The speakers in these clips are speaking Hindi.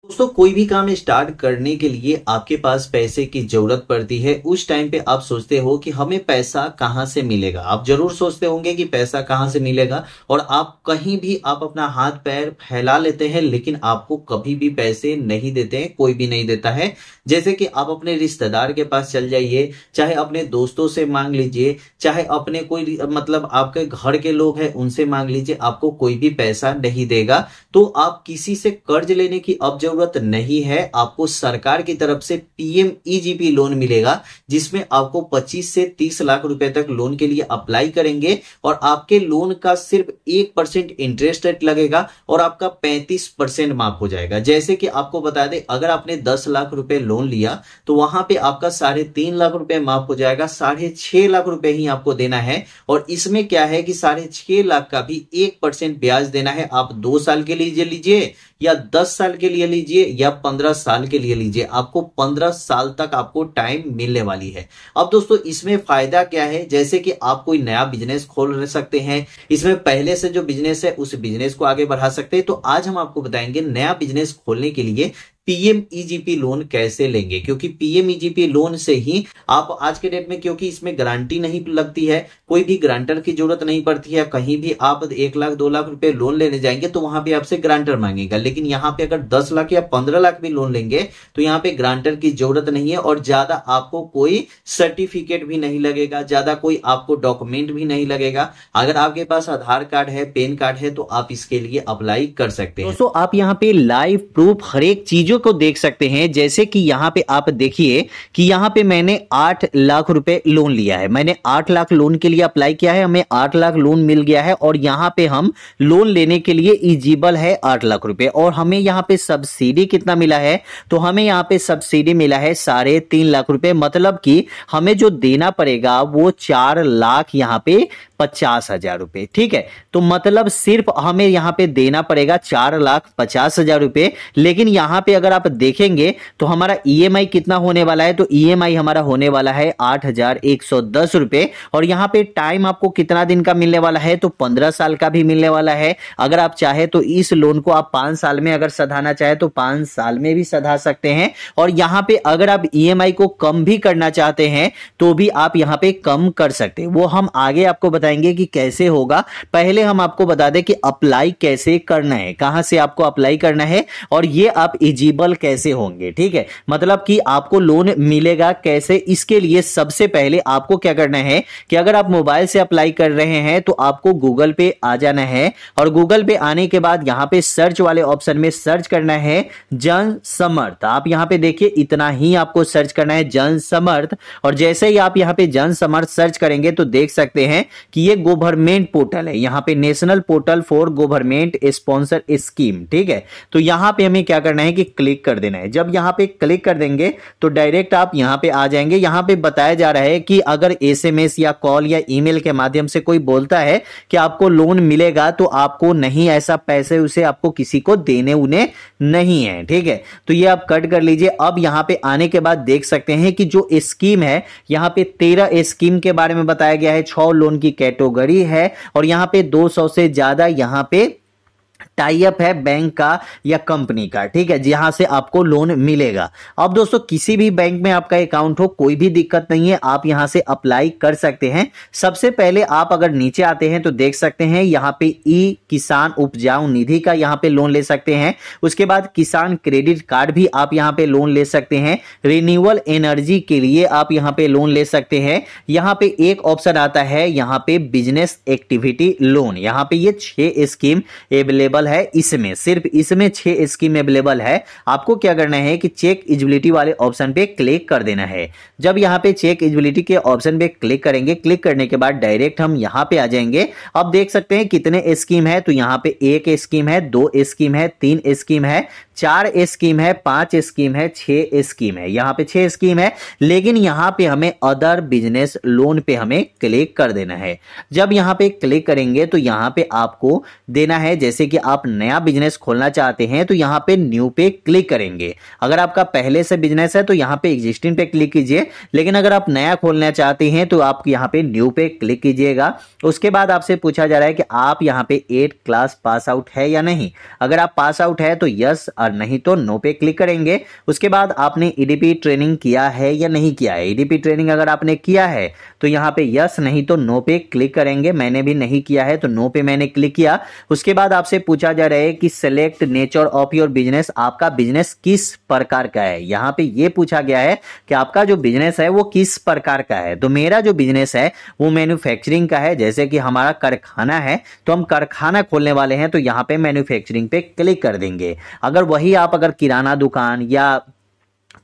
दोस्तों कोई भी काम स्टार्ट करने के लिए आपके पास पैसे की जरूरत पड़ती है। उस टाइम पे आप सोचते हो कि हमें पैसा कहां से मिलेगा। आप जरूर सोचते होंगे कि पैसा कहां से मिलेगा, और आप कहीं भी आप अपना हाथ पैर फैला लेते हैं, लेकिन आपको कभी भी पैसे नहीं देते हैं, कोई भी नहीं देता है। जैसे कि आप अपने रिश्तेदार के पास चल जाइए, चाहे अपने दोस्तों से मांग लीजिए, चाहे अपने कोई मतलब आपके घर के लोग हैं उनसे मांग लीजिए, आपको कोई भी पैसा नहीं देगा। तो आप किसी से कर्ज लेने की अब जरूरत नहीं है। आपको सरकार की तरफ से पीएमईजीपी लोन मिलेगा, जिसमें आपको 25 से 30 लाख रुपए तक लोन के लिए अप्लाई करेंगे, और आपके लोन का सिर्फ 1% इंटरेस्ट रेट लगेगा और आपका 35% माफ हो जाएगा। जैसे कि आपको बता दें, अगर आपने 10 लाख रुपए लोन लिया तो वहां पे आपका 3.5 लाख रुपए माफ हो जाएगा, 6.5 लाख रुपए ही आपको देना है। और इसमें क्या है कि 6.5 लाख का भी 1% ब्याज देना है। आप 2 साल के लिए लीजिए या 10 साल के लिए लीजिए या 15 साल के लिए लीजिए, आपको 15 साल तक आपको टाइम मिलने वाली है। अब दोस्तों इसमें फायदा क्या है, जैसे कि आप कोई नया बिजनेस खोल सकते हैं, इसमें पहले से जो बिजनेस है उस बिजनेस को आगे बढ़ा सकते हैं। तो आज हम आपको बताएंगे नया बिजनेस खोलने के लिए पीएमईजीपी लोन कैसे लेंगे, क्योंकि पीएमईजीपी लोन से ही आप आज के डेट में, क्योंकि इसमें गारंटी नहीं लगती है, कोई भी गारंटर की जरूरत नहीं पड़ती है। कहीं भी आप 1 लाख 2 लाख रुपए लोन लेने जाएंगे तो वहां पे आपसे गारंटर मांगेगा, लेकिन यहाँ पे अगर 10 लाख या 15 लाख भी लोन लेंगे तो यहाँ पे गारंटर की जरूरत नहीं है, और ज्यादा आपको कोई सर्टिफिकेट भी नहीं लगेगा, ज्यादा कोई आपको डॉक्यूमेंट भी नहीं लगेगा। अगर आपके पास आधार कार्ड है, पैन कार्ड है, तो आप इसके लिए अप्लाई कर सकते हैं। दोस्तों आप यहाँ पे लाइव प्रूफ हर एक चीजों को देख सकते हैं। जैसे कि यहाँ पे आप देखिए कि यहाँ पे मैंने 8 लाख रुपए लोन लिया है, मैंने 8 लाख लोन के लिए अप्लाई किया है, हमें 8 लाख लोन मिल गया है, और यहाँ पे हम लोन लेने के लिए इजिबल है 8 लाख रुपए। और हमें यहाँ पे सब्सिडी कितना मिला है, तो हमें यहाँ पे सब्सिडी मिला है 3.5 लाख रुपए। मतलब कि हमें जो देना पड़ेगा वो 4 लाख यहाँ पे 50,000 रुपए। ठीक है, तो मतलब सिर्फ हमें यहाँ पे देना पड़ेगा 4,50,000 रुपए। लेकिन यहाँ पे अगर आप देखेंगे तो हमारा ईएमआई कितना होने वाला है, तो ईएमआई हमारा होने वाला है 8,110 रुपए। और यहाँ पे टाइम आपको कितना दिन का मिलने वाला है, तो 15 साल का भी मिलने वाला है। अगर आप चाहे तो इस लोन को आप 5 साल में अगर सधाना चाहे तो 5 साल में भी सधा सकते हैं। और यहाँ पे अगर आप ईएमआई को कम भी करना चाहते हैं तो भी आप यहाँ पे कम कर सकते हैं, वो हम आगे आपको बताएंगे कि कैसे होगा। पहले हम आपको बता दें कि अप्लाई कैसे करना है, कहां से आपको अप्लाई करना है, और ये आप एलिजिबल कैसे होंगे। ठीक है, मतलब कि आपको लोन मिलेगा कैसे। इसके लिए सबसे पहले आपको क्या करना है कि अगर आप मोबाइल से अप्लाई कर रहे हैं तो आपको गूगल पे आ जाना है, और गूगल पे आने के बाद यहां पे सर्च वाले ऑप्शन में सर्च करना है जन समर्थ। आप यहां पे देखिए इतना ही आपको सर्च करना है, जन समर्थ। और जैसे ही आप यहां पे जन समर्थ सर्च करेंगे तो देख सकते हैं कि ये गवर्नमेंट पोर्टल है, यहां पे national portal for government sponsor scheme. ठीक है, तो यहां पे हमें क्या करना है कि क्लिक कर देना है। जब यहां पे क्लिक कर देंगे तो डायरेक्ट आप यहां पे आ जाएंगे। यहां पे बताया जा रहा है कि अगर एसएमएस या कॉल या ईमेल के माध्यम से कोई बोलता है कि आपको लोन मिलेगा तो आपको नहीं, ऐसा पैसे उसे आपको किसी को देने उन्हें नहीं है। ठीक है, तो ये आप कट कर लीजिए। अब यहां पे आने के बाद देख सकते हैं कि जो स्कीम है, यहां पे 13 स्कीम के बारे में बताया गया है, 6 लोन की कैटेगरी है, और यहां पे 200 से ज्यादा यहां पे टाई अप है बैंक का या कंपनी का। ठीक है, जहां से आपको लोन मिलेगा। अब दोस्तों किसी भी बैंक में आपका अकाउंट हो, कोई भी दिक्कत नहीं है, आप यहां से अप्लाई कर सकते हैं। सबसे पहले आप अगर नीचे आते हैं तो देख सकते हैं यहां पे ई किसान उपजाऊ निधि का यहां पे लोन ले सकते हैं। उसके बाद किसान क्रेडिट कार्ड भी आप यहां पे लोन ले सकते हैं। रिन्यूएबल एनर्जी के लिए आप यहां पे लोन ले सकते हैं। यहां पे एक ऑप्शन आता है यहां पे बिजनेस एक्टिविटी लोन, यहां पे ये 6 स्कीम अवेलेबल है। इसमें सिर्फ इसमें 6 स्कीम अवेलेबल है। आपको क्या करना है कि चेक एलिजिबिलिटी वाले ऑप्शन पे क्लिक कर देना है। जब यहां पे चेक एलिजिबिलिटी के ऑप्शन पे क्लिक करेंगे, क्लिक करने के बाद डायरेक्ट हम यहां पे आ जाएंगे। अब देख सकते हैं कितने स्कीम है, तो यहां पे 1 स्कीम है, 2 स्कीम है, 3 स्कीम है, 4 स्कीम है, 5 स्कीम है, 6 स्कीम है। यहां पे 6 स्कीम है, लेकिन यहां पे हमें अदर बिजनेस लोन पे हमें क्लिक कर देना है। जब यहां पे क्लिक करेंगे तो यहां पे आपको देना है, जैसे कि आप नया बिजनेस खोलना चाहते हैं तो यहाँ पे न्यू पे क्लिक करेंगे। अगर आपका पहले से बिजनेस है तो यहाँ पे एग्जिस्टिंग पे क्लिक कीजिए, लेकिन अगर आप नया खोलना चाहते हैं तो आप यहाँ पे न्यू पे क्लिक कीजिएगा। उसके बाद आपसे पूछा जा रहा है कि आप यहाँ पे 8 क्लास पास आउट है या नहीं। अगर आप पास आउट है तो यस, और नहीं तो नो पे क्लिक करेंगे। उसके बाद आपने ईडीपी ट्रेनिंग किया है या नहीं किया है। ईडीपी ट्रेनिंग अगर आपने किया है तो यहाँ पे यस, नहीं तो नो पे क्लिक करेंगे। मैंने भी नहीं किया है तो नो पे मैंने क्लिक किया। उसके बाद आपसे पूछा जा रहा है कि select nature of your business, आपका बिजनेस किस प्रकार का है। यहाँ पे ये पूछा गया है कि आपका जो बिजनेस है वो किस प्रकार का है। तो मेरा जो बिजनेस है वो मैन्युफैक्चरिंग का है, जैसे कि हमारा कारखाना है तो हम कारखाना खोलने वाले हैं, तो यहाँ पे मैन्युफैक्चरिंग पे क्लिक कर देंगे। अगर वही आप अगर किराना दुकान या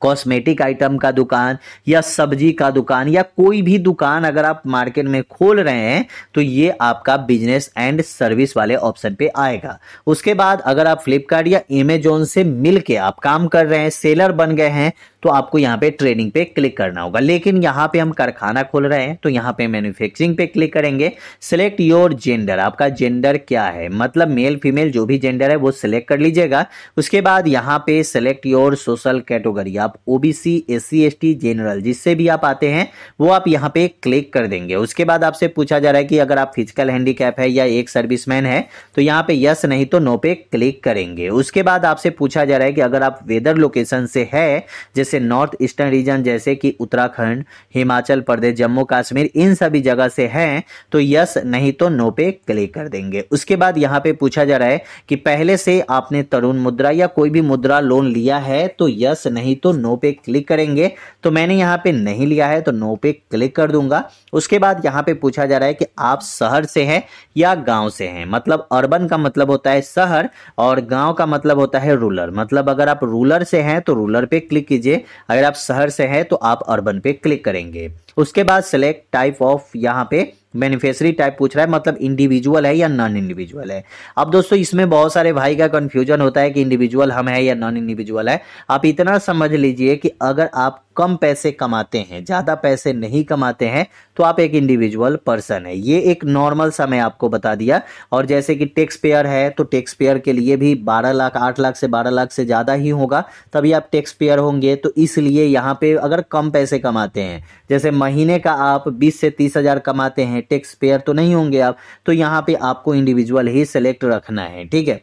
कॉस्मेटिक आइटम का दुकान या सब्जी का दुकान या कोई भी दुकान अगर आप मार्केट में खोल रहे हैं तो ये आपका बिजनेस एंड सर्विस वाले ऑप्शन पे आएगा। उसके बाद अगर आप फ्लिपकार्ट या अमेजोन से मिलके आप काम कर रहे हैं, सेलर बन गए हैं, तो आपको यहाँ पे ट्रेनिंग पे क्लिक करना होगा। लेकिन यहाँ पे हम कारखाना खोल रहे हैं तो यहाँ पे मैन्युफैक्चरिंग पे क्लिक करेंगे। सिलेक्ट योर जेंडर, आपका जेंडर क्या है, मतलब मेल फीमेल जो भी जेंडर है वो सिलेक्ट कर लीजिएगा। उसके बाद यहाँ पे सिलेक्ट योर सोशल कैटेगरी, आप ओबीसी, एससी, एसटी, जनरल जिससे भी आप आते हैं वो आप यहाँ पे क्लिक कर देंगे। उसके बाद आपसे पूछा जा रहा है कि अगर आप फिजिकल हैंडीकैप है या एक सर्विसमैन है तो यहाँ पे यस, नहीं तो नो पे क्लिक करेंगे। उसके बाद आपसे पूछा जा रहा है कि अगर आप वेदर लोकेशन से है, जैसे नॉर्थ ईस्टर्न रीजन जैसे कि उत्तराखंड, हिमाचल प्रदेश, जम्मू कश्मीर, इन सभी जगह से हैं तो यस, नहीं तो नो पे क्लिक कर देंगे। उसके बाद यहाँ पे पूछा जा रहा है कि पहले से आपने तरुण मुद्रा या कोई भी मुद्रा लोन लिया है तो यस, नहीं तो नो पे क्लिक करेंगे। तो मैंने यहाँ पे नहीं लिया है तो नो पे क्लिक कर दूंगा। उसके बाद यहाँ पे पूछा जा रहा है कि आप शहर से हैं या गांव से हैं, मतलब अर्बन का मतलब होता है शहर और गांव का मतलब होता है रूरल। मतलब अगर आप रूरल से हैं तो रूरल पे क्लिक कीजिए, अगर आप शहर से हैं तो आप अर्बन पे क्लिक करेंगे। उसके बाद सिलेक्ट टाइप ऑफ, यहाँ पे बेनिफिशियरी टाइप पूछ रहा है, मतलब इंडिविजुअल है या नॉन इंडिविजुअल है। अब दोस्तों इसमें बहुत सारे भाई का कंफ्यूजन होता है कि इंडिविजुअल हम है या नॉन इंडिविजुअल है। आप इतना समझ लीजिए कि अगर आप कम पैसे कमाते हैं, ज्यादा पैसे नहीं कमाते हैं, तो आप एक इंडिविजुअल पर्सन है। ये एक नॉर्मल सा मैं आपको बता दिया। और जैसे कि टैक्स पेयर है तो टैक्स पेयर के लिए भी 12 लाख, 8 लाख से 12 लाख से ज्यादा ही होगा तभी आप टैक्स पेयर होंगे। तो इसलिए यहाँ पे अगर कम पैसे कमाते हैं, जैसे महीने का आप 20 से 30 हजार कमाते हैं, टैक्स पेयर तो नहीं होंगे आप, तो यहाँ पे आपको इंडिविजुअल ही सिलेक्ट रखना है, ठीक है।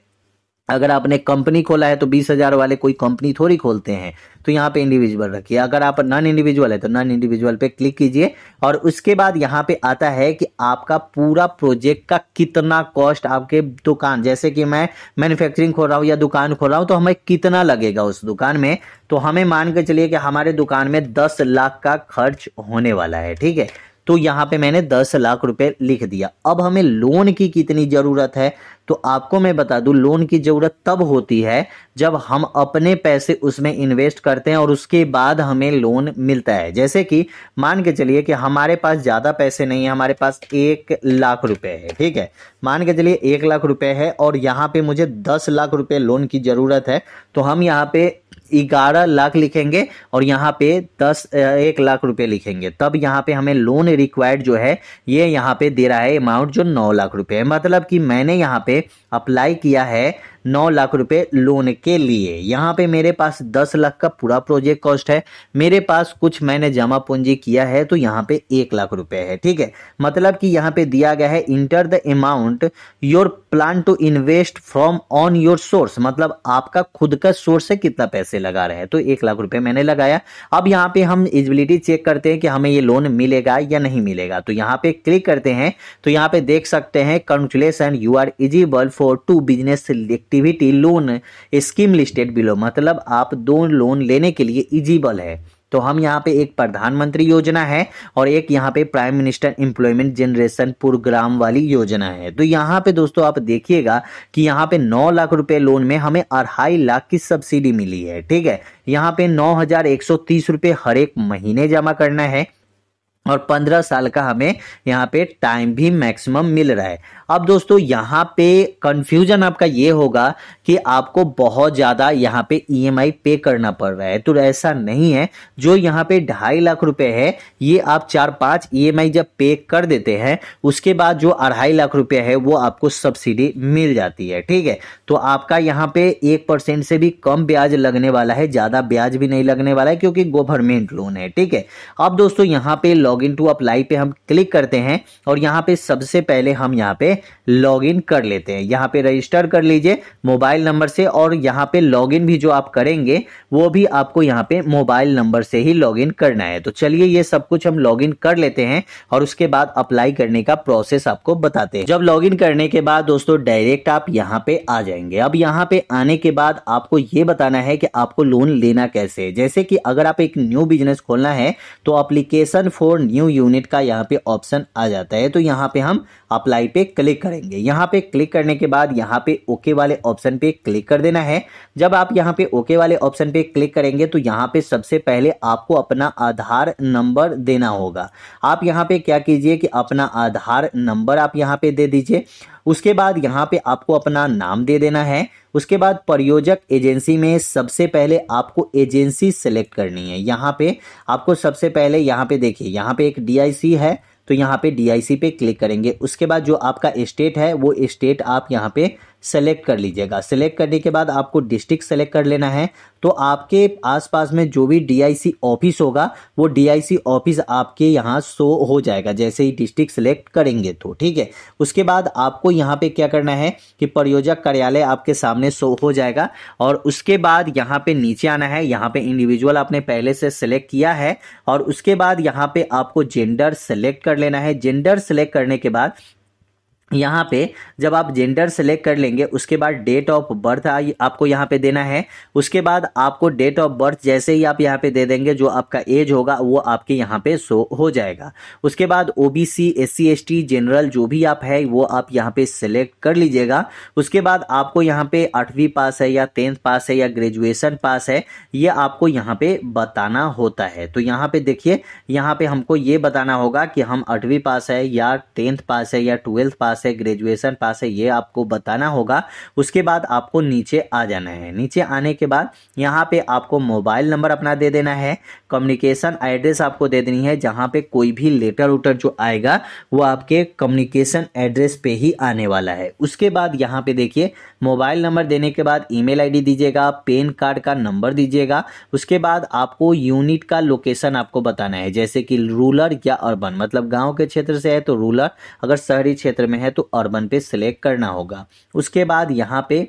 अगर आपने कंपनी खोला है तो 20,000 वाले कोई कंपनी थोड़ी खोलते हैं, तो यहाँ पे इंडिविजुअल रखिए। अगर आप नॉन इंडिविजुअल है तो नॉन इंडिविजुअल पे क्लिक कीजिए। और उसके बाद यहाँ पे आता है कि आपका पूरा प्रोजेक्ट का कितना कॉस्ट, आपके दुकान, जैसे कि मैं मैन्युफैक्चरिंग खोल रहा हूँ या दुकान खोल रहा हूँ तो हमें कितना लगेगा उस दुकान में। तो हमें मान के चलिए कि हमारे दुकान में 10 लाख का खर्च होने वाला है, ठीक है। तो यहाँ पे मैंने 10 लाख रुपए लिख दिया। अब हमें लोन की कितनी जरूरत है, तो आपको मैं बता दूं लोन की जरूरत तब होती है जब हम अपने पैसे उसमें इन्वेस्ट करते हैं और उसके बाद हमें लोन मिलता है। जैसे कि मान के चलिए कि हमारे पास ज्यादा पैसे नहीं है, हमारे पास 1 लाख रुपए है, ठीक है। मान के चलिए 1 लाख रुपए है और यहाँ पे मुझे 10 लाख रुपए लोन की जरूरत है, तो हम यहाँ पे 11 लाख लिखेंगे और यहाँ पे 1 लाख रुपए लिखेंगे। तब यहाँ पे हमें लोन रिक्वायर्ड जो है ये यहाँ पे दे रहा है अमाउंट जो 9 लाख रुपए है। मतलब कि मैंने यहाँ पे अप्लाई किया है 9 लाख रुपए लोन के लिए। यहाँ पे मेरे पास 10 लाख का पूरा प्रोजेक्ट कॉस्ट है, मेरे पास कुछ मैंने जमा पूंजी किया है तो यहाँ पे 1 लाख रुपए है, ठीक है। मतलब कि यहाँ पे दिया गया है enter the amount your plan to invest from on your source, मतलब आपका खुद का सोर्स से कितना पैसे लगा रहे हैं। तो 1 लाख रुपए मैंने लगाया। अब यहाँ पे हम एलिजिबिलिटी चेक करते हैं कि हमें ये लोन मिलेगा या नहीं मिलेगा। तो यहाँ पे क्लिक करते हैं तो यहाँ पे देख सकते हैं congratulation you are eligible for 2 business activity loan scheme listed below, मतलब आप 2 लोन लेने के लिए एलिजिबल है। तो हम यहाँ पे एक प्रधानमंत्री योजना है और एक यहाँ पे prime minister employment generation programme वाली योजना है। तो यहाँ पे दोस्तों आप देखिएगा कि यहाँ पे 9 लाख रुपए लोन में हमें 2.5 लाख की सब्सिडी मिली है, ठीक है। यहाँ पे 9,130 रुपए हर एक महीने जमा करना है। और 15 साल का हमें यहाँ पे टाइम भी मैक्सिमम मिल रहा है। अब दोस्तों यहाँ पे कंफ्यूजन आपका ये होगा कि आपको बहुत ज़्यादा यहाँ पे ईएमआई पे करना पड़ रहा है, तो ऐसा नहीं है। जो यहाँ पे 2.5 लाख रुपए है, ये आप 4-5 ईएमआई जब पे कर देते हैं, उसके बाद जो 2.5 लाख रुपए है वो आपको सब्सिडी मिल जाती है। ठीक है, तो आपका यहाँ पे 1% से भी कम ब्याज लगने वाला है, ज़्यादा ब्याज भी नहीं लगने वाला है क्योंकि गवर्नमेंट लोन है। ठीक है, अब दोस्तों यहाँ पे लॉग इन टू अप्लाई पे हम क्लिक करते हैं और यहाँ पे सबसे पहले हम यहाँ पे लॉग इन कर लेते हैं। यहाँ पे रजिस्टर कर लीजिए मोबाइल नंबर से, और यहाँ पे लॉग इन भी जो आप करेंगे वो भी आपको यहाँ पे मोबाइल नंबर से ही लॉग इन करना है। तो चलिए ये सब कुछ हम लॉग इन कर लेते हैं और उसके बाद अप्लाई करने का प्रोसेस आपको बताते हैं। जब लॉग इन करने के बाद दोस्तों डायरेक्ट आप यहाँ पे आ जाएंगे। अब यहाँ पे आने के बाद आपको ये बताना है कि आपको लोन लेना कैसे है। जैसे कि अगर आप एक न्यू बिजनेस खोलना है तो एप्लीकेशन फॉर न्यू यूनिट का यहाँ पे ऑप्शन आ जाता है, तो यहाँ पे हम अप्लाई पे क्लिक करेंगे। यहाँ पे क्लिक करने के बाद यहाँ पे ओके वाले ऑप्शन पे क्लिक कर देना है। जब आप यहाँ पे ओके वाले ऑप्शन पे क्लिक करेंगे तो यहाँ पे सबसे पहले आपको अपना आधार नंबर देना होगा। आप यहाँ पे क्या कीजिए कि अपना आधार नंबर आप यहाँ पे दे दीजिए। उसके बाद यहाँ पे आपको अपना नाम दे देना है। उसके बाद प्रयोजक एजेंसी में सबसे पहले आपको एजेंसी सेलेक्ट करनी है। यहाँ पे आपको सबसे पहले यहाँ पे देखिए, यहाँ पे एक डीआईसी है, तो यहाँ पे डीआईसी पे क्लिक करेंगे। उसके बाद जो आपका स्टेट है वो स्टेट आप यहाँ पे सेलेक्ट कर लीजिएगा। सेलेक्ट करने के बाद आपको डिस्ट्रिक्ट सेलेक्ट कर लेना है। तो आपके आसपास में जो भी डीआईसी ऑफिस होगा वो डीआईसी ऑफिस आपके यहाँ शो हो जाएगा जैसे ही डिस्ट्रिक्ट सेलेक्ट करेंगे तो। ठीक है, उसके बाद आपको यहाँ पे क्या करना है कि प्रयोजक कार्यालय आपके सामने शो हो जाएगा, और उसके बाद यहाँ पे नीचे आना है। यहाँ पे इंडिविजुअल आपने पहले से सेलेक्ट किया है, और उसके बाद यहाँ पे आपको जेंडर सेलेक्ट कर लेना है। जेंडर सेलेक्ट करने के बाद यहाँ पे जब आप जेंडर सेलेक्ट कर लेंगे उसके बाद डेट ऑफ बर्थ आपको यहाँ पे देना है। उसके बाद आपको डेट ऑफ बर्थ जैसे ही आप यहाँ पे दे देंगे जो आपका एज होगा वो आपके यहाँ पे शो हो जाएगा। उसके बाद ओबीसी एससी एसटी जनरल जो भी आप है वो आप यहाँ पे सेलेक्ट कर लीजिएगा। उसके बाद आपको यहाँ पे 8वीं पास है या 10th पास है या ग्रेजुएशन पास है, ये आपको यहाँ पे बताना होता है। तो यहाँ पे देखिए, यहाँ पे हमको ये बताना होगा कि हम 8वीं पास है या 10th पास है या 12th पास है, ग्रेजुएशन पास है, ये आपको बताना होगा। उसके बाद आपको नीचे आ जाना है। नीचे आने के बाद यहाँ पे आपको मोबाइल नंबर अपना दे देना है। कम्युनिकेशन एड्रेस आपको दे देनी है, जहाँ पे कोई भी लेटर उटर जो आएगा वो आपके कम्युनिकेशन एड्रेस पे ही आने वाला है। उसके बाद यहाँ पे देखिए, मोबाइल नंबर देने के बाद ईमेल आईडी दीजिएगा, पैन कार्ड का नंबर दीजिएगा। उसके बाद आपको यूनिट का लोकेशन आपको बताना है, जैसे कि रूरल या अर्बन, मतलब गांव के क्षेत्र से है तो रूरल, अगर शहरी क्षेत्र में है तो अर्बन पे सिलेक्ट करना होगा। उसके बाद यहाँ पे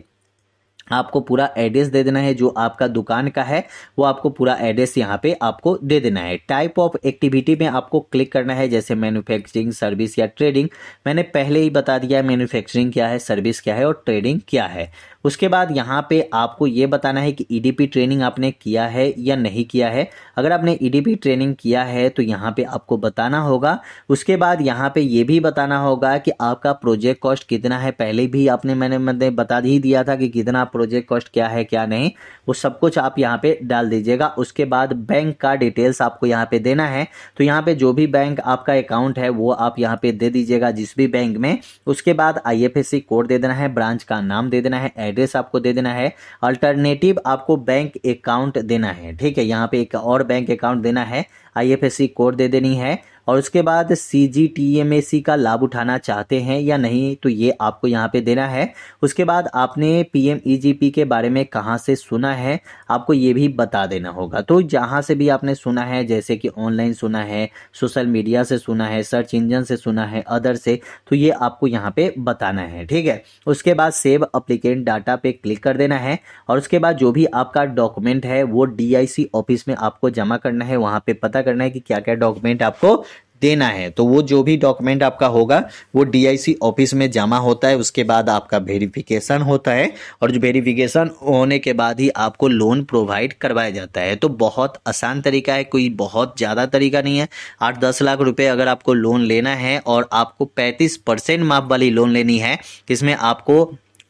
आपको पूरा एड्रेस दे देना है, जो आपका दुकान का है वो आपको पूरा एड्रेस यहाँ पे आपको दे देना है। टाइप ऑफ एक्टिविटी में आपको क्लिक करना है, जैसे मैन्युफैक्चरिंग, सर्विस या ट्रेडिंग। मैंने पहले ही बता दिया है मैन्युफैक्चरिंग क्या है, सर्विस क्या है और ट्रेडिंग क्या है। उसके बाद यहाँ पे आपको ये बताना है कि ईडीपी ट्रेनिंग आपने किया है या नहीं किया है। अगर आपने ईडीपी ट्रेनिंग किया है तो यहाँ पे आपको बताना होगा। उसके बाद यहाँ पे ये भी बताना होगा कि आपका प्रोजेक्ट कॉस्ट कितना है। पहले भी मैंने बता ही दिया था कि कितना प्रोजेक्ट कॉस्ट क्या है क्या नहीं, वो सब कुछ आप यहाँ पे डाल दीजिएगा। उसके बाद बैंक का डिटेल्स आपको यहाँ पे देना है, तो यहाँ पे जो भी बैंक आपका अकाउंट है वो आप यहाँ पे दे दीजिएगा जिस भी बैंक में। उसके बाद आईएफएससी कोड दे देना है, ब्रांच का नाम दे देना है, एड्रेस आपको दे देना है, अल्टरनेटिव आपको बैंक अकाउंट देना है। ठीक है, यहाँ पे एक और बैंक अकाउंट देना है, आईएफएससी कोड दे देनी है, और उसके बाद सीजीटीएमएसी का लाभ उठाना चाहते हैं या नहीं तो ये आपको यहाँ पे देना है। उसके बाद आपने पीएमईजीपी के बारे में कहाँ से सुना है आपको ये भी बता देना होगा। तो जहाँ से भी आपने सुना है, जैसे कि ऑनलाइन सुना है, सोशल मीडिया से सुना है, सर्च इंजन से सुना है, अदर से, तो ये आपको यहाँ पे बताना है। ठीक है, उसके बाद सेव एप्लीकेंट डाटा पे क्लिक कर देना है, और उसके बाद जो भी आपका डॉक्यूमेंट है वो डीआईसी ऑफिस में आपको जमा करना है। वहाँ पे पता करना है कि क्या क्या डॉक्यूमेंट आपको देना है। तो वो जो भी डॉक्यूमेंट आपका होगा वो डीआईसी ऑफिस में जमा होता है। उसके बाद आपका वेरिफिकेशन होता है, और जो वेरिफिकेशन होने के बाद ही आपको लोन प्रोवाइड करवाया जाता है। तो बहुत आसान तरीका है, कोई बहुत ज़्यादा तरीका नहीं है। 8-10 लाख रुपए अगर आपको लोन लेना है और आपको 35% माफ वाली लोन लेनी है, इसमें आपको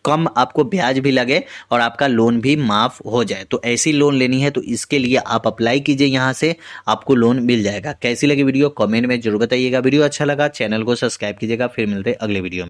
कम आपको ब्याज भी लगे और आपका लोन भी माफ हो जाए। तो ऐसी लोन लेनी है तो इसके लिए आप अप्लाई कीजिए, यहाँ से आपको लोन मिल जाएगा। कैसी लगी वीडियो कमेंट में जरूर बताइएगा। वीडियो अच्छा लगा चैनल को सब्सक्राइब कीजिएगा। फिर मिलते हैं अगले वीडियो में।